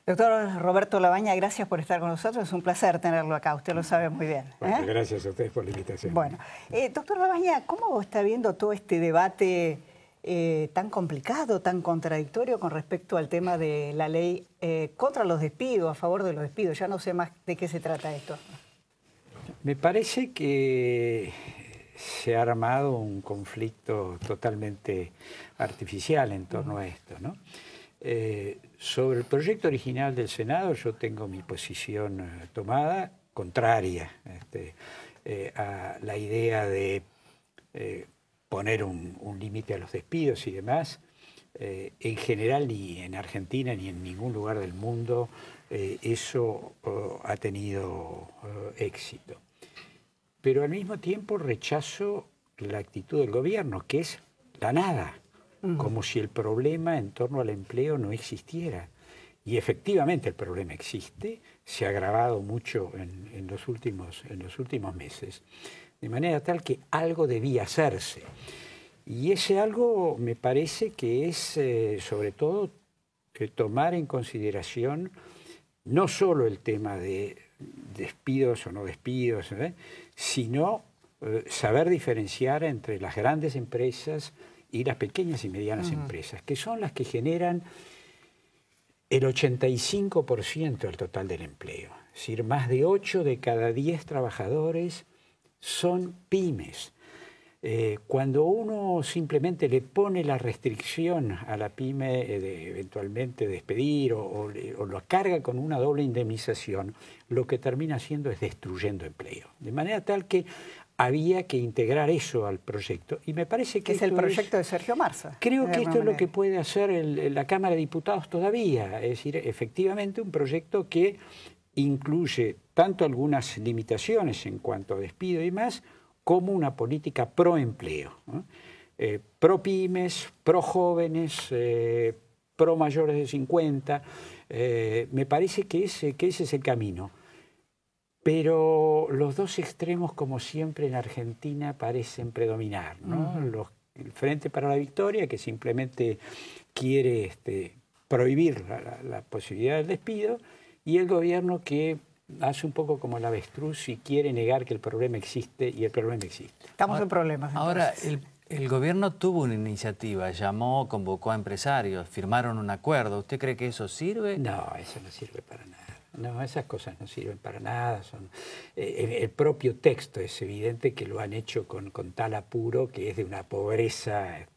Doctor Roberto Labaña, gracias por estar con nosotros. Es un placer tenerlo acá, usted lo sabe muy bien. Bueno, gracias a ustedes por la invitación. Bueno, doctor Labaña, ¿cómo está viendo todo este debate tan complicado, tan contradictorio con respecto al tema de la ley contra los despidos, a favor de los despidos? Ya no sé más de qué se trata esto. Me parece que se ha armado un conflicto totalmente artificial en torno a esto, ¿no? Sobre el proyecto original del Senado yo tengo mi posición tomada, contraria a la idea de poner un límite a los despidos y demás. En general, ni en Argentina ni en ningún lugar del mundo eso ha tenido éxito. Pero al mismo tiempo rechazo la actitud del gobierno, que es la nada. Como si el problema en torno al empleo no existiera. Y efectivamente el problema existe, se ha agravado mucho en los últimos meses, de manera tal que algo debía hacerse. Y ese algo me parece que es sobre todo tomar en consideración no solo el tema de despidos o no despidos, sino saber diferenciar entre las grandes empresas y las pequeñas y medianas empresas, que son las que generan el 85% del total del empleo. Es decir, más de 8 de cada 10 trabajadores son pymes. Cuando uno simplemente le pone la restricción a la pyme de eventualmente despedir o lo carga con una doble indemnización, lo que termina haciendo es destruyendo empleo. De manera tal que había que integrar eso al proyecto. Y me parece que es el proyecto de Sergio Marza. Creo que esto es lo que puede hacer la Cámara de Diputados todavía. Es decir, efectivamente un proyecto que incluye tanto algunas limitaciones en cuanto a despido y más, como una política pro empleo, ¿no? Pro pymes, pro jóvenes, pro mayores de 50. Me parece que ese es el camino. Pero los dos extremos, como siempre en Argentina, parecen predominar, ¿no? El Frente para la Victoria, que simplemente quiere prohibir la posibilidad del despido, y el gobierno que hace un poco como el avestruz y quiere negar que el problema existe, y el problema existe. Estamos en problemas. Ahora, el gobierno tuvo una iniciativa, llamó, convocó a empresarios, firmaron un acuerdo. ¿Usted cree que eso sirve? No, eso no sirve para nada. No, esas cosas no sirven para nada. El propio texto es evidente que lo han hecho con tal apuro que es de una pobreza,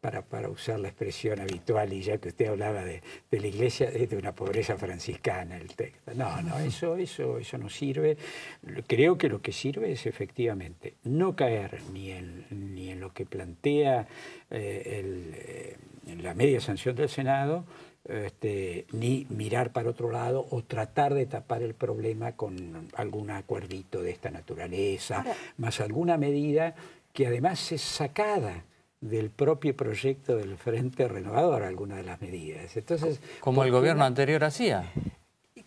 para usar la expresión habitual, y ya que usted hablaba de la iglesia, es de una pobreza franciscana el texto. No, eso no sirve. Creo que lo que sirve es efectivamente no caer ni en lo que plantea la media sanción del Senado, ni mirar para otro lado o tratar de tapar el problema con algún acuerdito de esta naturaleza, más alguna medida que además es sacada del propio proyecto del Frente Renovador, algunas de las medidas. Entonces, como el gobierno anterior hacía.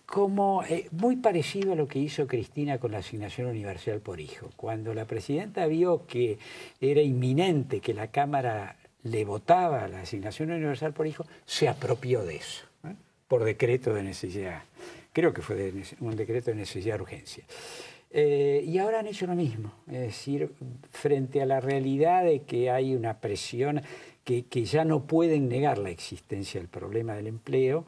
Como muy parecido a lo que hizo Cristina con la asignación universal por hijo. Cuando la presidenta vio que era inminente que la Cámara le votaba la asignación universal por hijo, se apropió de eso, por decreto de necesidad. Creo que fue un decreto de necesidad de urgencia. Y ahora han hecho lo mismo, es decir, frente a la realidad de que hay una presión que ya no pueden negar la existencia del problema del empleo,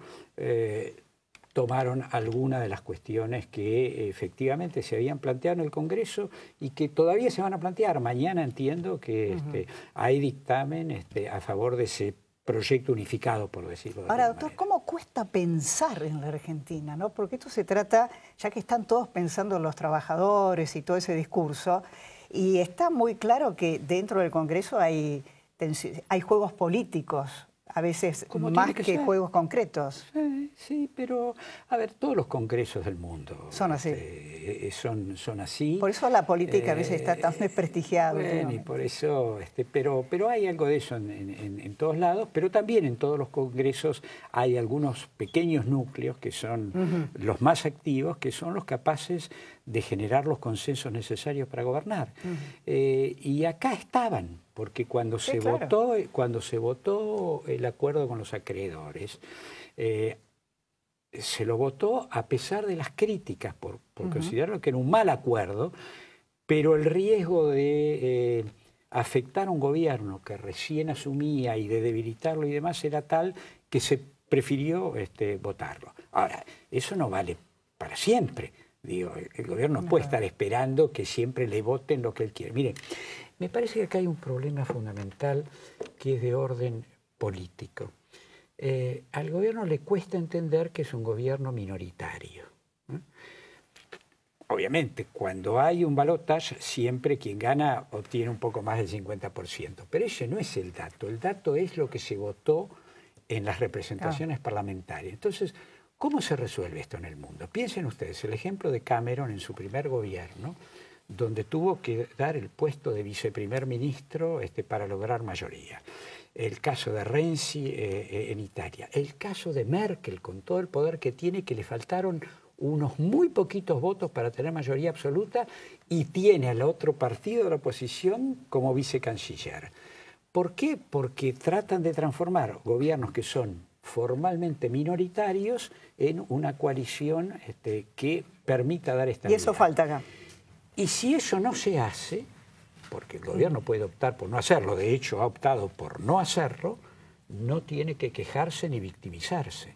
tomaron algunas de las cuestiones que efectivamente se habían planteado en el Congreso y que todavía se van a plantear. Mañana entiendo que hay dictamen a favor de ese proyecto unificado, por decirlo de Ahora, alguna doctor, manera. ¿cómo cuesta pensar en la Argentina, ¿no? Porque esto se trata, ya que están todos pensando en los trabajadores y todo ese discurso, y está muy claro que dentro del Congreso hay juegos políticos, a veces más que juegos concretos. Sí, pero, a ver, todos los congresos del mundo son así. Son así. Por eso la política a veces está tan desprestigiada. Bueno, y por eso, pero hay algo de eso en todos lados, pero también en todos los congresos hay algunos pequeños núcleos que son los más activos, que son los capaces de generar los consensos necesarios para gobernar. Y acá estaban. porque cuando se votó el acuerdo con los acreedores, se lo votó a pesar de las críticas por considerarlo que era un mal acuerdo, pero el riesgo de afectar a un gobierno que recién asumía y de debilitarlo y demás era tal que se prefirió votarlo. Ahora, eso no vale para siempre. Digo, el gobierno no puede estar esperando que siempre le voten lo que él quiere. Miren, me parece que acá hay un problema fundamental que es de orden político. Al gobierno le cuesta entender que es un gobierno minoritario. Obviamente, cuando hay un balotaje, siempre quien gana obtiene un poco más del 50%. Pero ese no es el dato es lo que se votó en las representaciones parlamentarias. Entonces, ¿cómo se resuelve esto en el mundo? Piensen ustedes, el ejemplo de Cameron en su primer gobierno, donde tuvo que dar el puesto de viceprimer ministro para lograr mayoría. El caso de Renzi en Italia. El caso de Merkel, con todo el poder que tiene, que le faltaron unos muy poquitos votos para tener mayoría absoluta y tiene al otro partido de la oposición como vicecanciller. ¿Por qué? Porque tratan de transformar gobiernos que son formalmente minoritarios en una coalición que permita dar estabilidad. Y eso falta acá. Y si eso no se hace, porque el gobierno puede optar por no hacerlo, de hecho ha optado por no hacerlo, no tiene que quejarse ni victimizarse.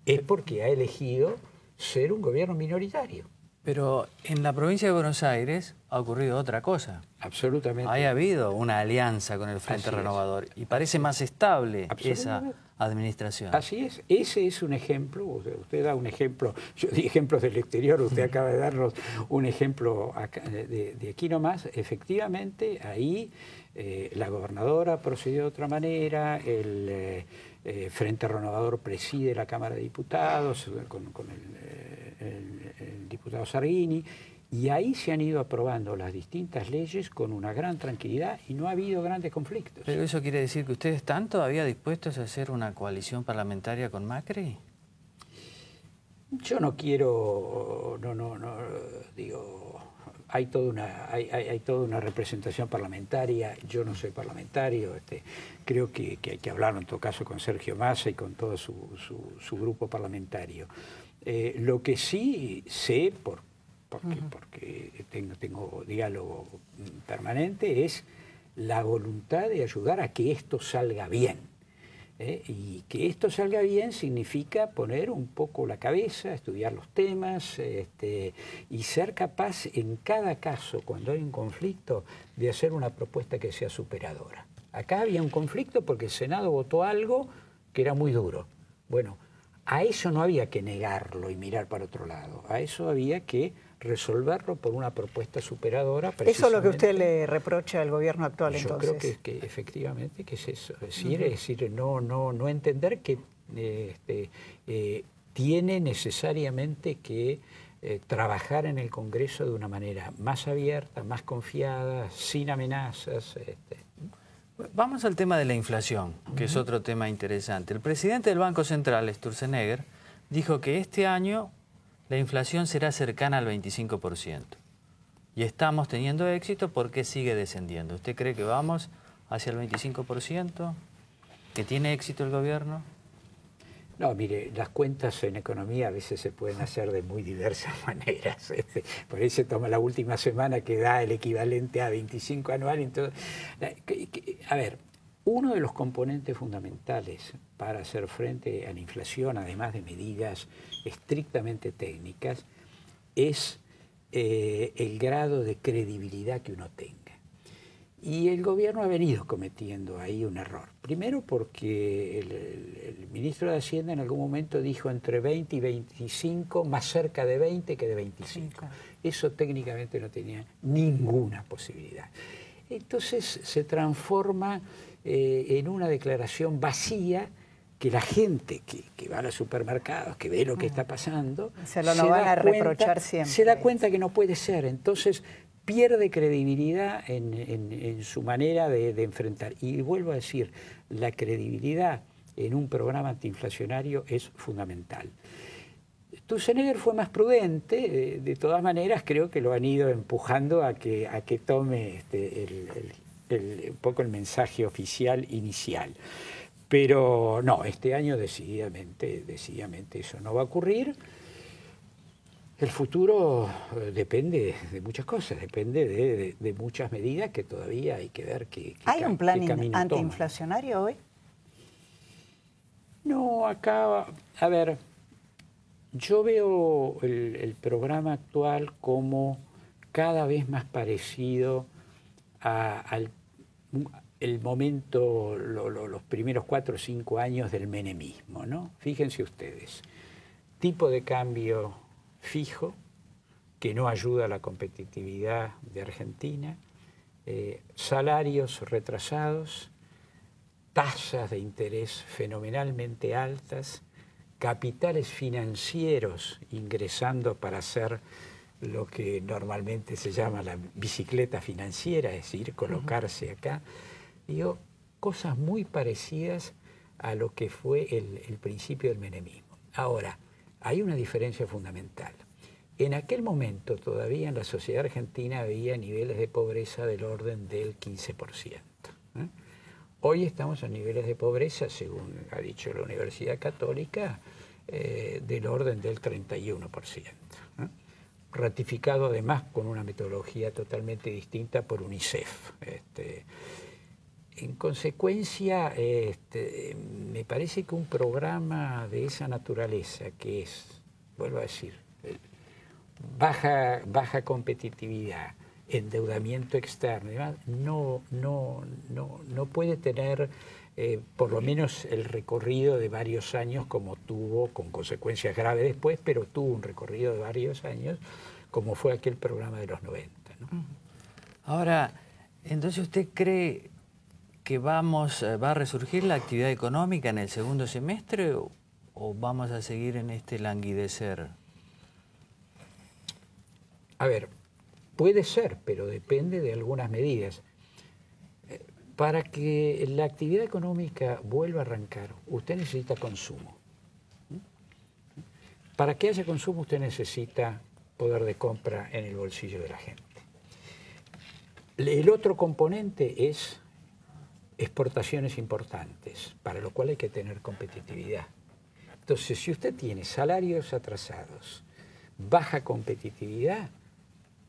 Es porque ha elegido ser un gobierno minoritario. Pero en la provincia de Buenos Aires ha ocurrido otra cosa. Absolutamente. Ha habido una alianza con el Frente Renovador y parece más estable esa administración. Así es. Ese es un ejemplo. Usted da un ejemplo. Yo di ejemplos del exterior. Usted acaba de darnos un ejemplo acá, de aquí nomás. Efectivamente, ahí la gobernadora procedió de otra manera. El Frente Renovador preside la Cámara de Diputados con el diputado Sargini, y ahí se han ido aprobando las distintas leyes con una gran tranquilidad y no ha habido grandes conflictos. ¿Pero eso quiere decir que ustedes están todavía dispuestos a hacer una coalición parlamentaria con Macri? Yo no quiero, digo, hay toda una representación parlamentaria, yo no soy parlamentario, creo que hay que hablarlo en todo caso con Sergio Massa y con todo su grupo parlamentario. Lo que sí sé, porque tengo diálogo permanente, es la voluntad de ayudar a que esto salga bien. Y que esto salga bien significa poner un poco la cabeza, estudiar los temas y ser capaz en cada caso, cuando hay un conflicto, de hacer una propuesta que sea superadora. Acá había un conflicto porque el Senado votó algo que era muy duro. Bueno, a eso no había que negarlo y mirar para otro lado. A eso había que resolverlo por una propuesta superadora. Eso es lo que usted le reprocha al gobierno actual, entonces. Yo creo que efectivamente que es eso. Es decir, no entender que tiene necesariamente que trabajar en el Congreso de una manera más abierta, más confiada, sin amenazas. Vamos al tema de la inflación, que es otro tema interesante. El presidente del Banco Central, Sturzenegger, dijo que este año la inflación será cercana al 25%. Y estamos teniendo éxito porque sigue descendiendo. ¿Usted cree que vamos hacia el 25%? ¿Que tiene éxito el gobierno? No, mire, las cuentas en economía a veces se pueden hacer de muy diversas maneras. Por eso toma la última semana que da el equivalente a 25 anual. Entonces, a ver, uno de los componentes fundamentales para hacer frente a la inflación, además de medidas estrictamente técnicas, es el grado de credibilidad que uno tenga. Y el gobierno ha venido cometiendo ahí un error. Primero porque el ministro de Hacienda en algún momento dijo entre 20 y 25, más cerca de 20 que de 25. Eso técnicamente no tenía ninguna posibilidad. Entonces se transforma en una declaración vacía que la gente que va a los supermercados, que ve lo que está pasando, se lo van a reprochar siempre. Se da cuenta que no puede ser. Entonces pierde credibilidad en su manera de enfrentar. Y vuelvo a decir, la credibilidad en un programa antiinflacionario es fundamental. Sturzenegger fue más prudente, de todas maneras creo que lo han ido empujando a que tome un poco el mensaje oficial inicial. Pero no, este año decididamente eso no va a ocurrir. El futuro depende de muchas cosas, depende de muchas medidas que todavía hay que ver qué ¿Hay un plan camino antiinflacionario hoy? No, acá, a ver, yo veo el programa actual como cada vez más parecido al el momento, los primeros 4 o 5 años del menemismo, ¿no? Fíjense ustedes, tipo de cambio fijo, que no ayuda a la competitividad de Argentina, salarios retrasados, tasas de interés fenomenalmente altas, capitales financieros ingresando para hacer lo que normalmente se llama la bicicleta financiera, es decir, colocarse acá. Digo, cosas muy parecidas a lo que fue el principio del menemismo. Ahora, hay una diferencia fundamental. En aquel momento todavía en la sociedad argentina había niveles de pobreza del orden del 15%. Hoy estamos en niveles de pobreza, según ha dicho la Universidad Católica, del orden del 31%. Ratificado además con una metodología totalmente distinta por UNICEF. En consecuencia, me parece que un programa de esa naturaleza, que es, vuelvo a decir, baja competitividad, endeudamiento externo, no puede tener por lo menos el recorrido de varios años como tuvo, con consecuencias graves después, pero tuvo un recorrido de varios años como fue aquel programa de los 90. ¿no? Ahora, entonces usted cree que va a resurgir la actividad económica en el segundo semestre o vamos a seguir en este languidecer? A ver, puede ser, pero depende de algunas medidas. Para que la actividad económica vuelva a arrancar, usted necesita consumo. Para que haya consumo, usted necesita poder de compra en el bolsillo de la gente. El otro componente es exportaciones importantes, para lo cual hay que tener competitividad. Entonces, si usted tiene salarios atrasados, baja competitividad,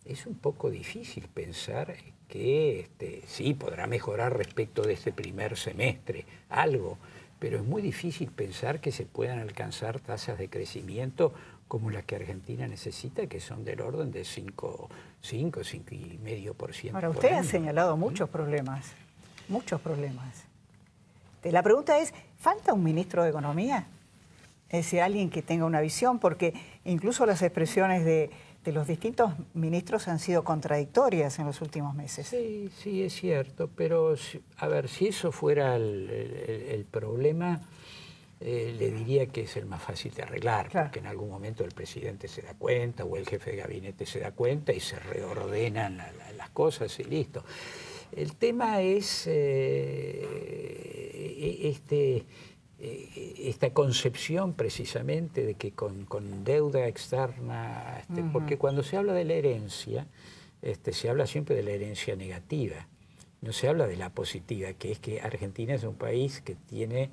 es un poco difícil pensar que sí podrá mejorar respecto de este primer semestre, algo, pero es muy difícil pensar que se puedan alcanzar tasas de crecimiento como las que Argentina necesita, que son del orden de 5,5%. Ahora, usted ha señalado muchos problemas, muchos problemas. La pregunta es, ¿falta un ministro de Economía? Es decir, alguien que tenga una visión, porque incluso las expresiones de los distintos ministros han sido contradictorias en los últimos meses. Sí, sí, es cierto, pero a ver, si eso fuera el problema, le diría que es el más fácil de arreglar, claro, porque en algún momento el presidente se da cuenta o el jefe de gabinete se da cuenta y se reordenan las cosas y listo. El tema es esta concepción precisamente de que con deuda externa, porque cuando se habla de la herencia, se habla siempre de la herencia negativa, no se habla de la positiva, que es que Argentina es un país que tiene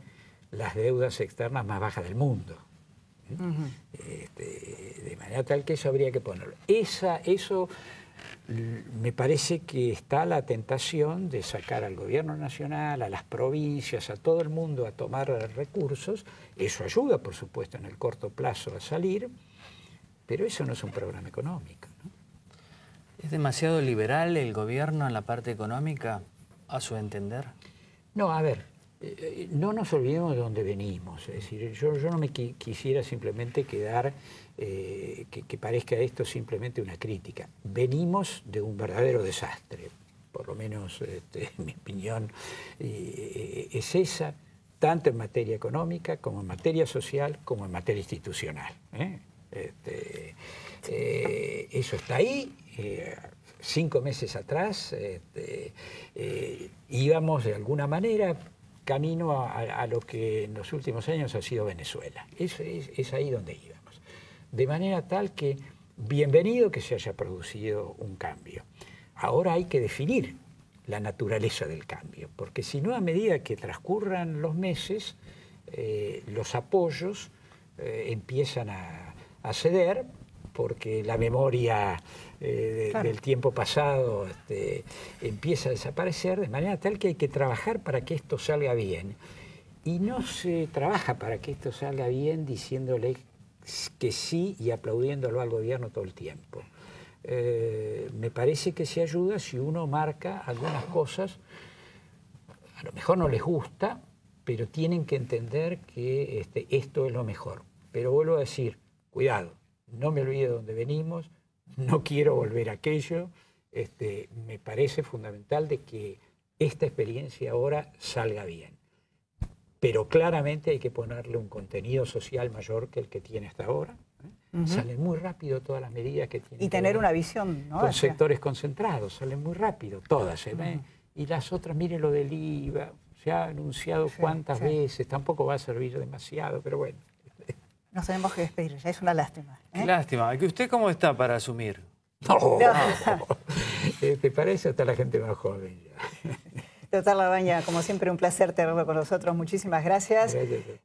las deudas externas más bajas del mundo. De manera tal que eso habría que ponerlo. Eso me parece que está la tentación de sacar al gobierno nacional, a las provincias, a todo el mundo a tomar recursos. Eso ayuda, por supuesto, en el corto plazo a salir, pero eso no es un programa económico, ¿no? ¿Es demasiado liberal el gobierno en la parte económica, a su entender? No, a ver, no nos olvidemos de dónde venimos. Es decir, yo no me quisiera simplemente quedar, que parezca esto simplemente una crítica. Venimos de un verdadero desastre, por lo menos mi opinión es esa, tanto en materia económica como en materia social como en materia institucional. Eso está ahí. 5 meses atrás íbamos de alguna manera camino a lo que en los últimos años ha sido Venezuela. Es ahí donde íbamos. De manera tal que bienvenido que se haya producido un cambio. Ahora hay que definir la naturaleza del cambio, porque si no, a medida que transcurran los meses, los apoyos empiezan a ceder, porque la memoria del tiempo pasado empieza a desaparecer, de manera tal que hay que trabajar para que esto salga bien. Y no se trabaja para que esto salga bien diciéndole que sí y aplaudiéndolo al gobierno todo el tiempo. Me parece que se ayuda si uno marca algunas cosas, a lo mejor no les gusta, pero tienen que entender que esto es lo mejor. Pero vuelvo a decir, cuidado, no me olvido de dónde venimos, no quiero volver a aquello. Me parece fundamental de que esta experiencia ahora salga bien. Pero claramente hay que ponerle un contenido social mayor que el que tiene hasta ahora. Salen muy rápido todas las medidas que tienen. Y tener una visión, ¿no? Con sectores concentrados, salen muy rápido, todas. Y las otras, mire lo del IVA, se ha anunciado cuántas veces, tampoco va a servir demasiado, pero bueno. Nos tenemos que despedir, ya es una lástima. Qué lástima. ¿Usted cómo está para asumir? No. Para eso está la gente más joven ya. Doctor Labaña, como siempre, un placer tenerlo con nosotros. Muchísimas gracias. Gracias.